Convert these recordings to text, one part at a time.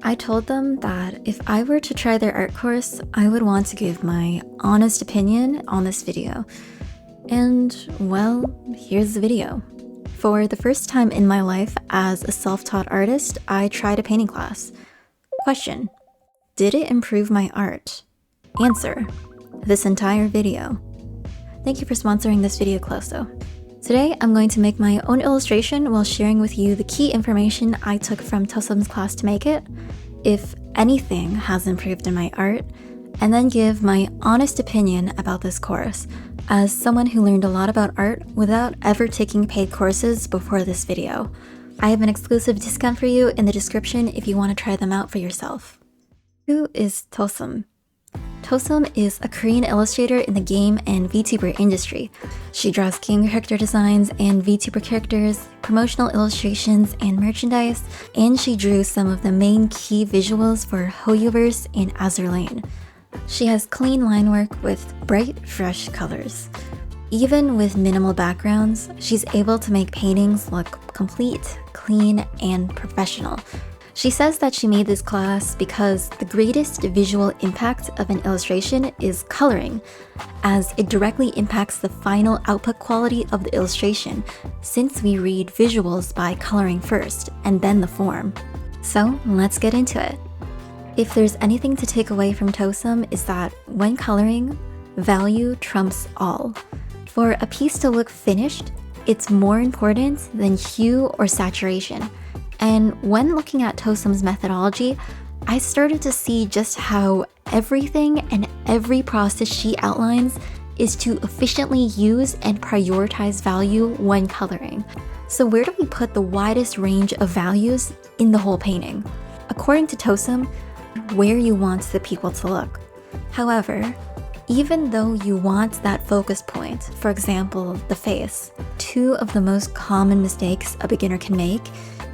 I told them that if I were to try their art course, I would want to give my honest opinion on this video. And, well, here's the video. For the first time in my life as a self-taught artist, I tried a painting class. Question: did it improve my art? Answer: this entire video. Thank you for sponsoring this video, Coloso. Today, I'm going to make my own illustration while sharing with you the key information I took from Ttosom's class to make it, if anything has improved in my art, and then give my honest opinion about this course, as someone who learned a lot about art without ever taking paid courses before this video. I have an exclusive discount for you in the description if you want to try them out for yourself. Who is Ttosom? Ttosom is a Korean illustrator in the game and VTuber industry. She draws game character designs and VTuber characters, promotional illustrations and merchandise, and she drew some of the main key visuals for Hoyoverse and Azur Lane. She has clean line work with bright, fresh colors. Even with minimal backgrounds, she's able to make paintings look complete, clean, and professional. She says that she made this class because the greatest visual impact of an illustration is coloring, as it directly impacts the final output quality of the illustration, since we read visuals by coloring first and then the form. So let's get into it. If there's anything to take away from Ttosom is that when coloring, value trumps all. For a piece to look finished, it's more important than hue or saturation. And when looking at Ttosom's methodology, I started to see just how everything and every process she outlines is to efficiently use and prioritize value when coloring. So where do we put the widest range of values in the whole painting? According to Ttosom, where you want the people to look. However, even though you want that focus point, for example, the face, two of the most common mistakes a beginner can make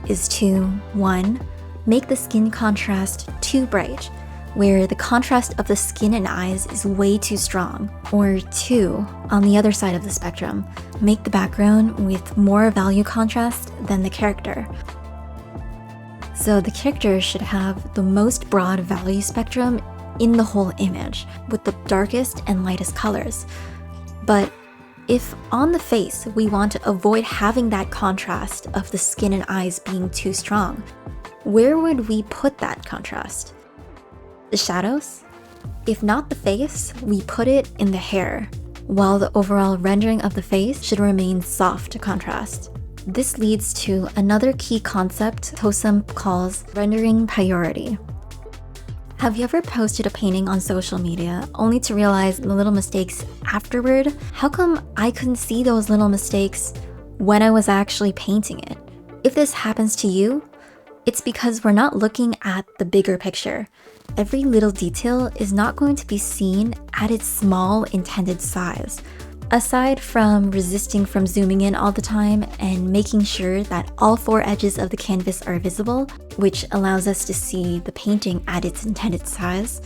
is to 1. Make the skin contrast too bright, where the contrast of the skin and eyes is way too strong. Or 2, on the other side of the spectrum, make the background with more value contrast than the character. So the character should have the most broad value spectrum in the whole image, with the darkest and lightest colors. But if on the face we want to avoid having that contrast of the skin and eyes being too strong, where would we put that contrast? The shadows? If not the face, we put it in the hair, while the overall rendering of the face should remain soft to contrast. This leads to another key concept Ttosom calls rendering priority. Have you ever posted a painting on social media only to realize the little mistakes afterward? How come I couldn't see those little mistakes when I was actually painting it? If this happens to you, it's because we're not looking at the bigger picture. Every little detail is not going to be seen at its small intended size. Aside from resisting from zooming in all the time and making sure that all 4 edges of the canvas are visible, which allows us to see the painting at its intended size,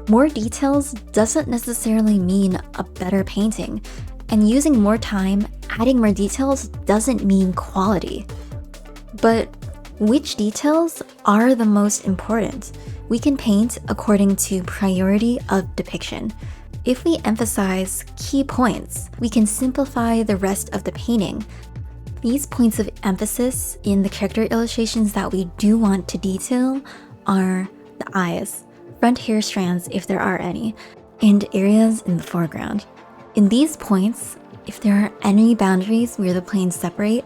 more details doesn't necessarily mean a better painting, and using more time adding more details doesn't mean quality. But which details are the most important? We can paint according to priority of depiction. If we emphasize key points, we can simplify the rest of the painting. These points of emphasis in the character illustrations that we do want to detail are the eyes, front hair strands if there are any, and areas in the foreground. In these points, if there are any boundaries where the planes separate,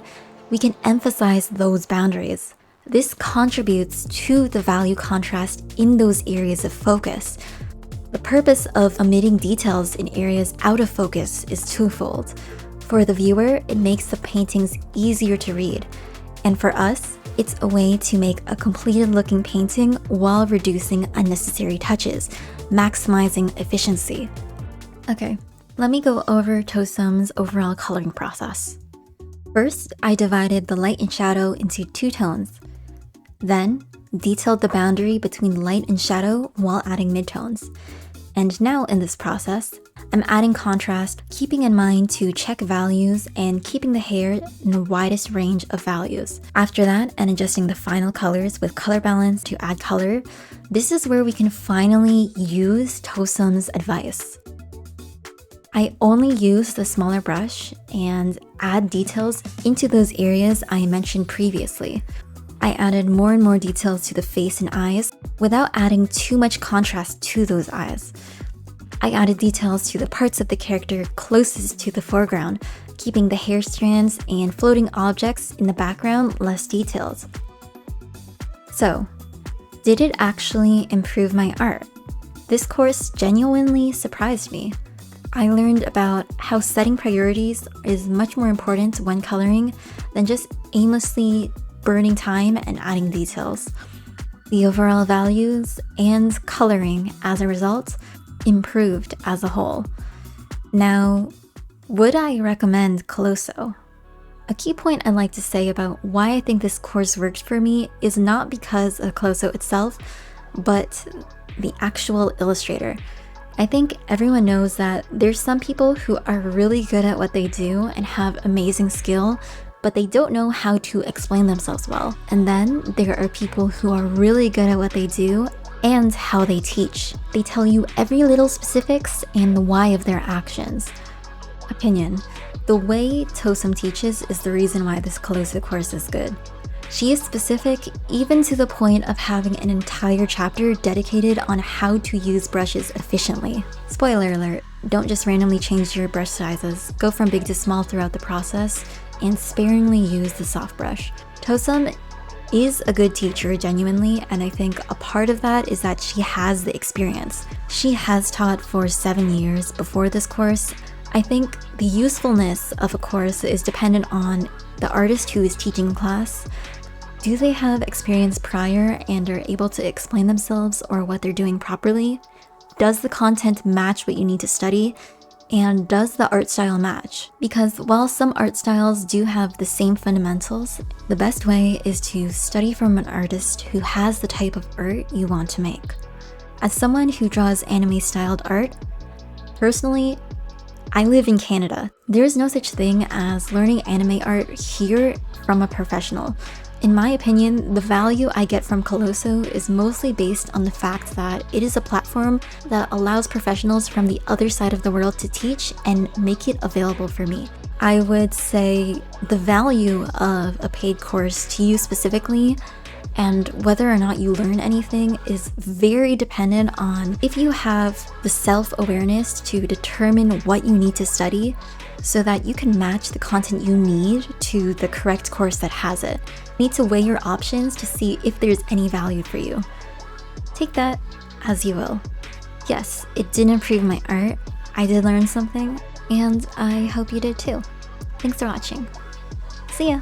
we can emphasize those boundaries. This contributes to the value contrast in those areas of focus. The purpose of omitting details in areas out of focus is twofold. For the viewer, it makes the paintings easier to read. And for us, it's a way to make a completed looking painting while reducing unnecessary touches, maximizing efficiency. Okay, let me go over Ttosom's overall coloring process. First, I divided the light and shadow into 2 tones. Then, detailed the boundary between light and shadow while adding midtones. And now in this process, I'm adding contrast, keeping in mind to check values and keeping the hair in the widest range of values. After that, and adjusting the final colors with color balance to add color, this is where we can finally use Ttosom's advice. I only use the smaller brush and add details into those areas I mentioned previously. I added more and more details to the face and eyes without adding too much contrast to those eyes. I added details to the parts of the character closest to the foreground, keeping the hair strands and floating objects in the background less detailed. So, did it actually improve my art? This course genuinely surprised me. I learned about how setting priorities is much more important when coloring than just aimlessly burning time and adding details. The overall values and coloring as a result improved as a whole. Now, would I recommend Coloso? A key point I'd like to say about why I think this course worked for me is not because of Coloso itself, but the actual illustrator. I think everyone knows that there's some people who are really good at what they do and have amazing skill, but they don't know how to explain themselves well. And then there are people who are really good at what they do and how they teach. They tell you every little specifics and the why of their actions. Opinion. The way Ttosom teaches is the reason why this Coloso course is good. She is specific even to the point of having an entire chapter dedicated on how to use brushes efficiently. Spoiler alert, don't just randomly change your brush sizes. Go from big to small throughout the process and sparingly use the soft brush. Ttosom is a good teacher genuinely, and I think a part of that is that she has the experience. She has taught for 7 years before this course. I think the usefulness of a course is dependent on the artist who is teaching class. Do they have experience prior and are able to explain themselves or what they're doing properly? Does the content match what you need to study? And does the art style match? Because while some art styles do have the same fundamentals, the best way is to study from an artist who has the type of art you want to make. As someone who draws anime-styled art, personally, I live in Canada. There is no such thing as learning anime art here from a professional. In my opinion, the value I get from Coloso is mostly based on the fact that it is a platform that allows professionals from the other side of the world to teach and make it available for me. I would say the value of a paid course to you specifically and whether or not you learn anything is very dependent on if you have the self-awareness to determine what you need to study so that you can match the content you need to the correct course that has it. You need to weigh your options to see if there's any value for you. Take that as you will. Yes, it did improve my art, I did learn something, and I hope you did too. Thanks for watching. See ya!